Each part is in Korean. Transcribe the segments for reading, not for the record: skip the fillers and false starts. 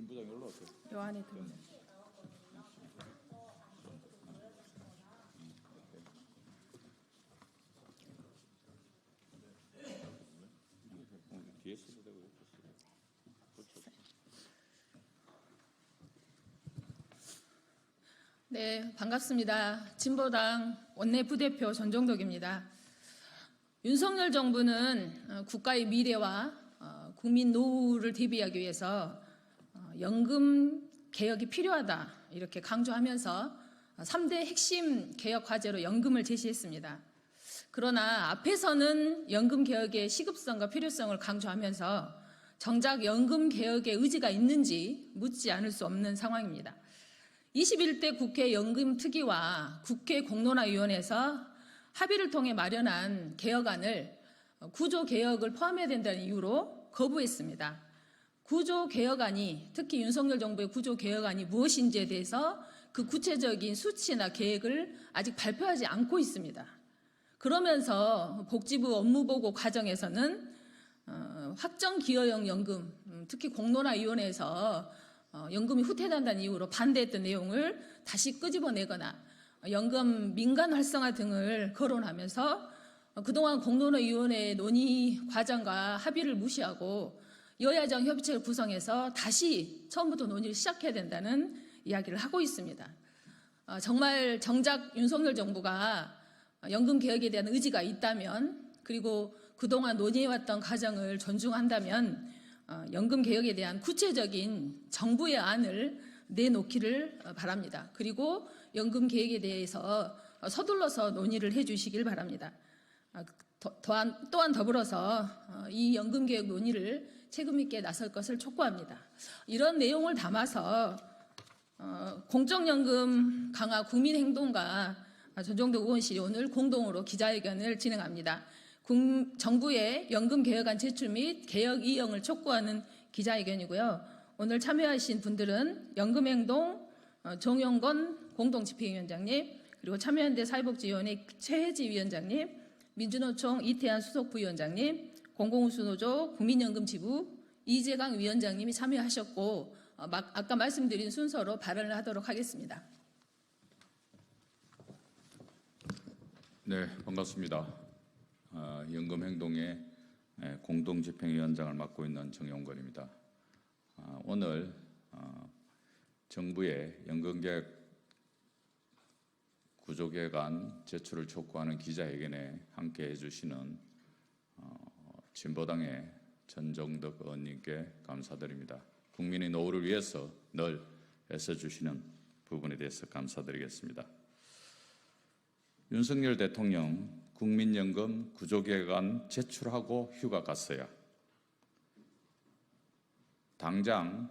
김 부장이 올라왔어요. 요 안에 들어. 뒤에서 되고 옆에서. 그렇죠. 네, 반갑습니다. 진보당 원내 부대표 전종덕입니다. 윤석열 정부는 국가의 미래와 국민 노후를 대비하기 위해서 연금 개혁이 필요하다 이렇게 강조하면서 3대 핵심 개혁 과제로 연금을 제시했습니다. 그러나 앞에서는 연금 개혁의 시급성과 필요성을 강조하면서 정작 연금 개혁의 의지가 있는지 묻지 않을 수 없는 상황입니다. 21대 국회 연금특위와 국회 공론화위원회에서 합의를 통해 마련한 개혁안을 구조개혁을 포함해야 된다는 이유로 거부했습니다. 구조개혁안이, 특히 윤석열 정부의 구조개혁안이 무엇인지에 대해서 그 구체적인 수치나 계획을 아직 발표하지 않고 있습니다. 그러면서 복지부 업무보고 과정에서는 확정기여형 연금, 특히 공론화위원회에서 연금이 후퇴된다는 이유로 반대했던 내용을 다시 끄집어내거나 연금 민간 활성화 등을 거론하면서 그동안 공론화위원회 논의 과정과 합의를 무시하고 여야정 협의체를 구성해서 다시 처음부터 논의를 시작해야 된다는 이야기를 하고 있습니다. 정말 정작 윤석열 정부가 연금 개혁에 대한 의지가 있다면, 그리고 그동안 논의해왔던 과정을 존중한다면 연금 개혁에 대한 구체적인 정부의 안을 내놓기를 바랍니다. 그리고 연금 개혁에 대해서 서둘러서 논의를 해주시길 바랍니다. 또한 더불어서 이 연금 개혁 논의를 책임 있게 나설 것을 촉구합니다. 이런 내용을 담아서 공적연금 강화 국민행동가 전종덕 의원실이 오늘 공동으로 기자회견을 진행합니다. 정부의 연금 개혁안 제출 및 개혁 이행을 촉구하는 기자회견이고요. 오늘 참여하신 분들은 연금행동 정영건 공동집행위원장님, 그리고 참여연대 사회복지위원회 최혜지 위원장님, 민주노총 이태한 수석부위원장님, 공공우수노조 국민연금지부 이재강 위원장님이 참여하셨고 아까 말씀드린 순서로 발언을 하도록 하겠습니다. 네, 반갑습니다. 연금행동의 공동집행위원장을 맡고 있는 정영건입니다. 오늘 정부의 연금개혁 구조개혁안 제출을 촉구하는 기자회견에 함께해 주시는 진보당의 전종덕 의원님께 감사드립니다. 국민의 노후를 위해서 늘 애써주시는 부분에 대해서 감사드리겠습니다. 윤석열 대통령 국민연금 구조개혁안 제출하고 휴가 갔어요. 당장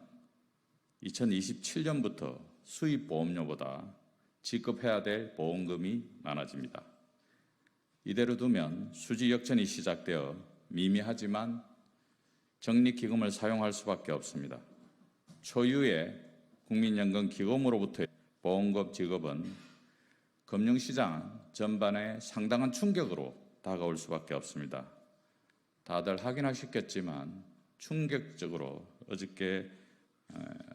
2027년부터 수입보험료보다 지급해야 될 보험금이 많아집니다. 이대로 두면 수지 역전이 시작되어 미미하지만 적립기금을 사용할 수밖에 없습니다. 초유의 국민연금 기금으로부터의 보험금 지급은 금융시장 전반에 상당한 충격으로 다가올 수밖에 없습니다. 다들 확인하셨겠지만 충격적으로 어저께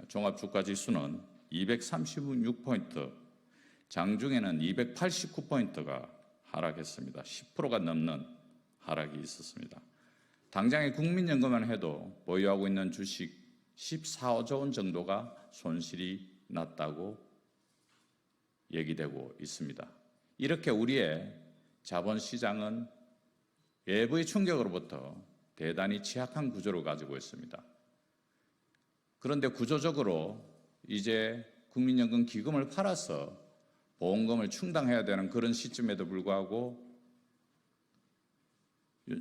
종합주가지수는 236포인트, 장중에는 289포인트가 하락했습니다. 10%가 넘는 하락이 있었습니다. 당장의 국민연금만 해도 보유하고 있는 주식 14조 원 정도가 손실이 났다고 얘기되고 있습니다. 이렇게 우리의 자본시장은 외부의 충격으로부터 대단히 취약한 구조를 가지고 있습니다. 그런데 구조적으로 이제 국민연금 기금을 팔아서 보험금을 충당해야 되는 그런 시점에도 불구하고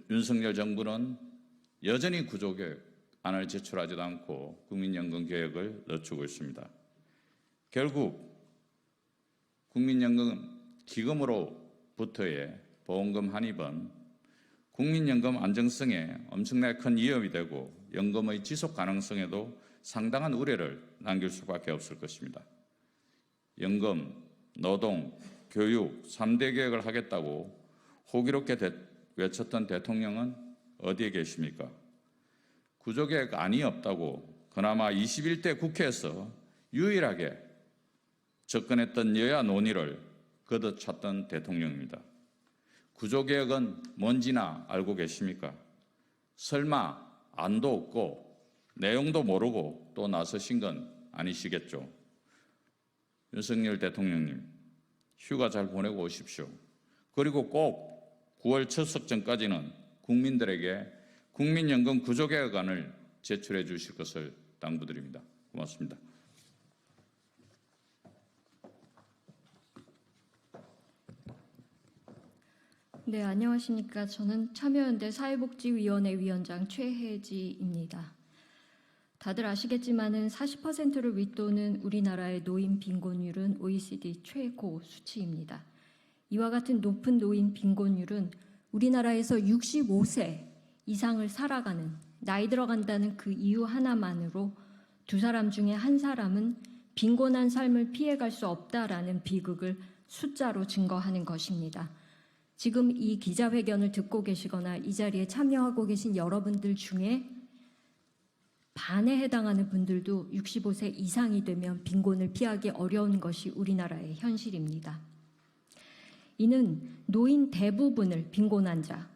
윤석열 정부는 여전히 구조개혁안을 제출하지도 않고 국민연금 개혁을 늦추고 있습니다. 결국 국민연금 기금으로부터의 보험금 한입은 국민연금 안정성에 엄청나게 큰 위협이 되고 연금의 지속 가능성에도 상당한 우려를 남길 수밖에 없을 것입니다. 연금, 노동, 교육 3대 개혁을 하겠다고 호기롭게 외쳤던 대통령은 어디에 계십니까? 구조개혁안이 없다고 그나마 21대 국회에서 유일하게 접근했던 여야 논의를 걷어찼던 대통령입니다. 구조개혁은 뭔지나 알고 계십니까? 설마 안도 없고 내용도 모르고 또 나서신 건 아니시겠죠? 윤석열 대통령님, 휴가 잘 보내고 오십시오. 그리고 꼭 9월 출석 전까지는 국민들에게 국민연금 구조개혁안을 제출해 주실 것을 당부드립니다. 고맙습니다. 네, 안녕하십니까. 저는 참여연대 사회복지위원회 위원장 최혜지입니다. 다들 아시겠지만은 40%를 윗도는 우리나라의 노인 빈곤율은 OECD 최고 수치입니다. 이와 같은 높은 노인 빈곤율은 우리나라에서 65세 이상을 살아가는, 나이 들어간다는 그 이유 하나만으로 두 사람 중에 한 사람은 빈곤한 삶을 피해갈 수 없다라는 비극을 숫자로 증거하는 것입니다. 지금 이 기자회견을 듣고 계시거나 이 자리에 참여하고 계신 여러분들 중에 반에 해당하는 분들도 65세 이상이 되면 빈곤을 피하기 어려운 것이 우리나라의 현실입니다. 이는 노인 대부분을 빈곤한 자,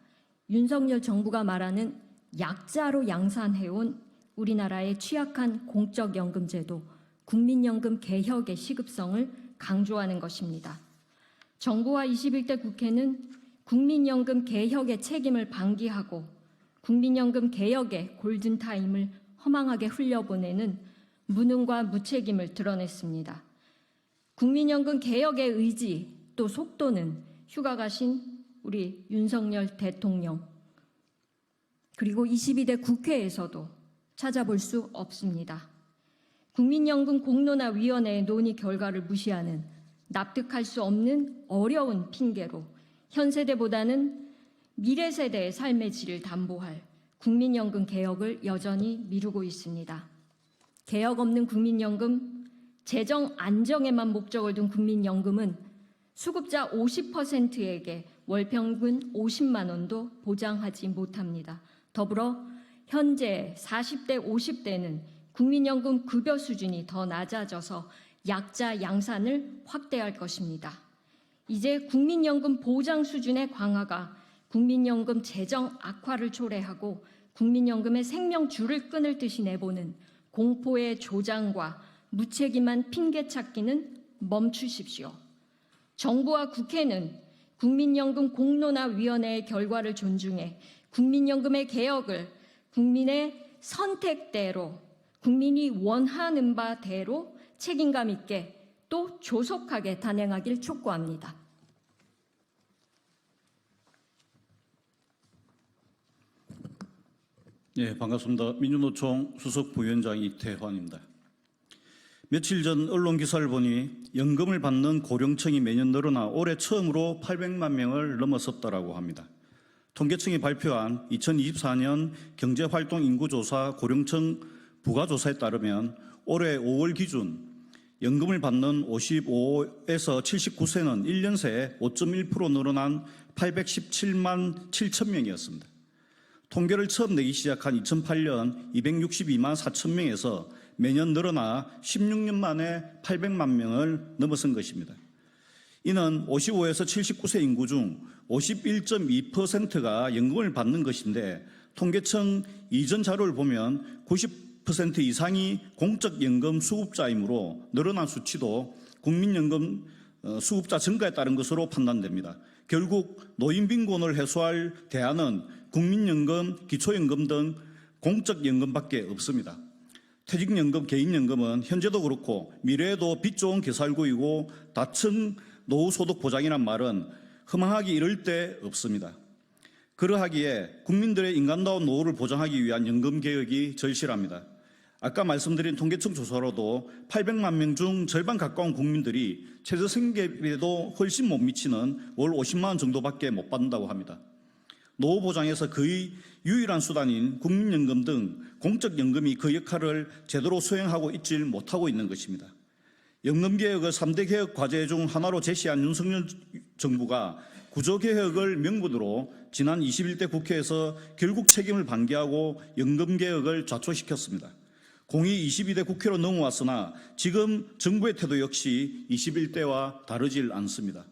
윤석열 정부가 말하는 약자로 양산해온 우리나라의 취약한 공적연금제도, 국민연금 개혁의 시급성을 강조하는 것입니다. 정부와 21대 국회는 국민연금 개혁의 책임을 방기하고 국민연금 개혁의 골든타임을 허망하게 흘려보내는 무능과 무책임을 드러냈습니다. 국민연금 개혁의 의지 또 속도는 휴가 가신 우리 윤석열 대통령 그리고 22대 국회에서도 찾아볼 수 없습니다. 국민연금 공론화위원회의 논의 결과를 무시하는 납득할 수 없는 어려운 핑계로 현 세대보다는 미래 세대의 삶의 질을 담보할 국민연금 개혁을 여전히 미루고 있습니다. 개혁 없는 국민연금, 재정 안정에만 목적을 둔 국민연금은 수급자 50%에게 월 평균 50만 원도 보장하지 못합니다. 더불어 현재 40대, 50대는 국민연금 급여 수준이 더 낮아져서 약자 양산을 확대할 것입니다. 이제 국민연금 보장 수준의 강화가 국민연금 재정 악화를 초래하고 국민연금의 생명줄을 끊을 듯이 내보는 공포의 조장과 무책임한 핑계 찾기는 멈추십시오. 정부와 국회는 국민연금 공론화위원회의 결과를 존중해 국민연금의 개혁을 국민의 선택대로, 국민이 원하는 바대로 책임감 있게 또 조속하게 단행하길 촉구합니다. 네, 반갑습니다. 민주노총 수석 부위원장 이태환입니다. 며칠 전 언론 기사를 보니 연금을 받는 고령층이 매년 늘어나 올해 처음으로 800만 명을 넘어섰다고 합니다. 통계청이 발표한 2024년 경제활동 인구조사 고령층 부가조사에 따르면 올해 5월 기준 연금을 받는 55에서 79세는 1년 새에 5.1% 늘어난 817만 7천 명이었습니다. 통계를 처음 내기 시작한 2008년 262만 4천 명에서 매년 늘어나 16년 만에 800만 명을 넘어선 것입니다. 이는 55에서 79세 인구 중 51.2%가 연금을 받는 것인데 통계청 이전 자료를 보면 90% 이상이 공적연금 수급자이므로 늘어난 수치도 국민연금 수급자 증가에 따른 것으로 판단됩니다. 결국 노인빈곤을 해소할 대안은 국민연금, 기초연금 등 공적연금밖에 없습니다. 퇴직연금, 개인연금은 현재도 그렇고 미래에도 빛 좋은 개살구이고 다층 노후소득보장이란 말은 허망하기 이를 데 없습니다. 그러하기에 국민들의 인간다운 노후를 보장하기 위한 연금개혁이 절실합니다. 아까 말씀드린 통계청 조사로도 800만 명 중 절반 가까운 국민들이 최저생계비에도 훨씬 못 미치는 월 50만 원 정도밖에 못 받는다고 합니다. 노후 보장에서 거의 유일한 수단인 국민연금 등 공적연금이 그 역할을 제대로 수행하고 있지 못하고 있는 것입니다. 연금개혁을 3대 개혁 과제 중 하나로 제시한 윤석열 정부가 구조개혁을 명분으로 지난 21대 국회에서 결국 책임을 방기하고 연금개혁을 좌초시켰습니다. 공이 22대 국회로 넘어왔으나 지금 정부의 태도 역시 21대와 다르질 않습니다.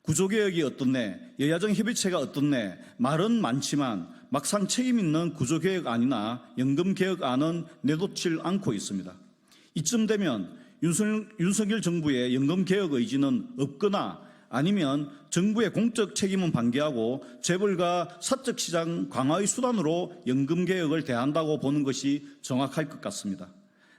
구조개혁이 어떻네, 여야정 협의체가 어떻네, 말은 많지만 막상 책임 있는 구조개혁안이나 연금개혁안은 내놓질 않고 있습니다. 이쯤 되면 윤석열 정부의 연금개혁 의지는 없거나 아니면 정부의 공적 책임은 방기하고 재벌과 사적시장 강화의 수단으로 연금개혁을 대한다고 보는 것이 정확할 것 같습니다.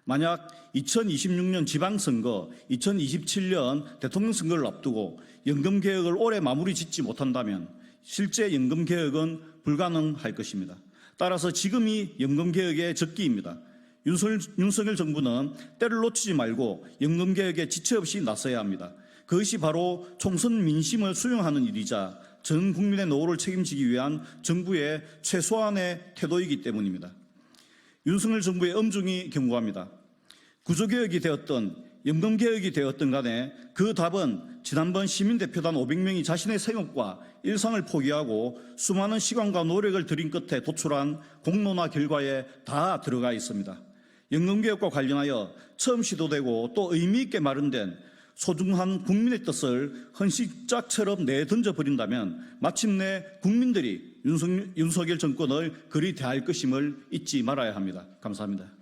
만약 2026년 지방선거, 2027년 대통령 선거를 앞두고 연금개혁을 올해 마무리 짓지 못한다면 실제 연금개혁은 불가능할 것입니다. 따라서 지금이 연금개혁의 적기입니다. 윤석열 정부는 때를 놓치지 말고 연금개혁에 지체 없이 나서야 합니다. 그것이 바로 총선 민심을 수용하는 일이자 전 국민의 노후를 책임지기 위한 정부의 최소한의 태도이기 때문입니다. 윤석열 정부의 엄중히 경고합니다. 구조개혁이 되었든 연금개혁이 되었든 간에 그 답은 지난번 시민대표단 500명이 자신의 생업과 일상을 포기하고 수많은 시간과 노력을 들인 끝에 도출한 공론화 결과에 다 들어가 있습니다. 연금개혁과 관련하여 처음 시도되고 또 의미있게 마련된 소중한 국민의 뜻을 헌신짝처럼 내던져버린다면 마침내 국민들이 윤석열 정권을 그리 대할 것임을 잊지 말아야 합니다. 감사합니다.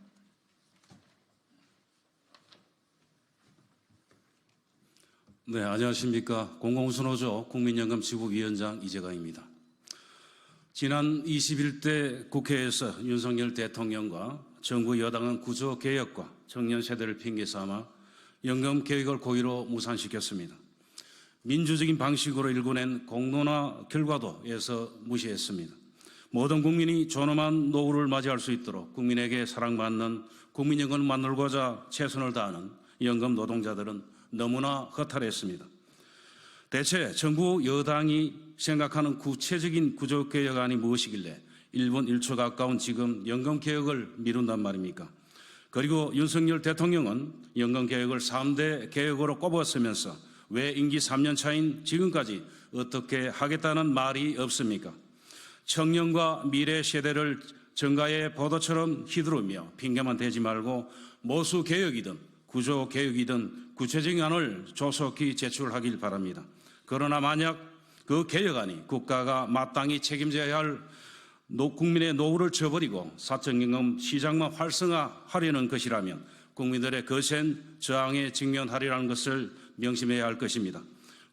네, 안녕하십니까. 공공운수노조 국민연금지구위원장 이재강입니다. 지난 21대 국회에서 윤석열 대통령과 정부 여당은 구조개혁과 청년 세대를 핑계 삼아 연금 개혁을 고의로 무산시켰습니다. 민주적인 방식으로 일궈낸 공론화 결과도에서 무시했습니다. 모든 국민이 존엄한 노후를 맞이할 수 있도록 국민에게 사랑받는 국민연금을 만들고자 최선을 다하는 연금 노동자들은 너무나 허탈했습니다. 대체 정부 여당이 생각하는 구체적인 구조개혁안이 무엇이길래 1분 1초 가까운 지금 연금개혁을 미룬단 말입니까? 그리고 윤석열 대통령은 연금개혁을 3대 개혁으로 꼽았으면서 왜 임기 3년 차인 지금까지 어떻게 하겠다는 말이 없습니까? 청년과 미래 세대를 정가의 보도처럼 휘두르며 핑계만 대지 말고 모수개혁이든 구조개혁이든 구체적인 안을 조속히 제출하길 바랍니다. 그러나 만약 그 개혁안이 국가가 마땅히 책임져야 할 국민의 노후를 저버리고 사적연금 시장만 활성화하려는 것이라면 국민들의 거센 저항에 직면하리라는 것을 명심해야 할 것입니다.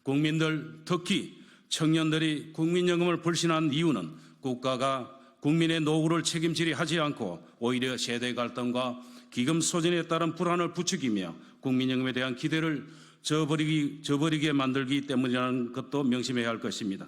국민들, 특히 청년들이 국민연금을 불신한 이유는 국가가 국민의 노후를 책임지려 하지 않고 오히려 세대 갈등과 기금 소진에 따른 불안을 부추기며 국민연금에 대한 기대를 저버리게 만들기 때문이라는 것도 명심해야 할 것입니다.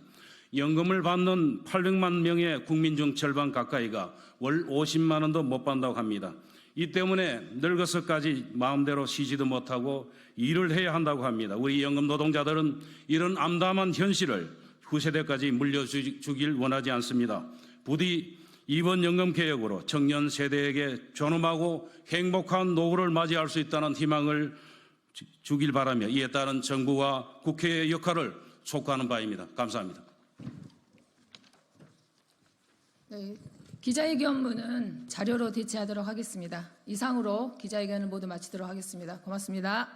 연금을 받는 800만 명의 국민 중 절반 가까이가 월 50만 원도 못 받는다고 합니다. 이 때문에 늙어서까지 마음대로 쉬지도 못하고 일을 해야 한다고 합니다. 우리 연금 노동자들은 이런 암담한 현실을 후세대까지 물려주길 원하지 않습니다. 부디 이번 연금 개혁으로 청년 세대에게 존엄하고 행복한 노후를 맞이할 수 있다는 희망을 주길 바라며 이에 따른 정부와 국회의 역할을 촉구하는 바입니다. 감사합니다. 네, 기자회견문은 자료로 대체하도록 하겠습니다. 이상으로 기자회견을 모두 마치도록 하겠습니다. 고맙습니다.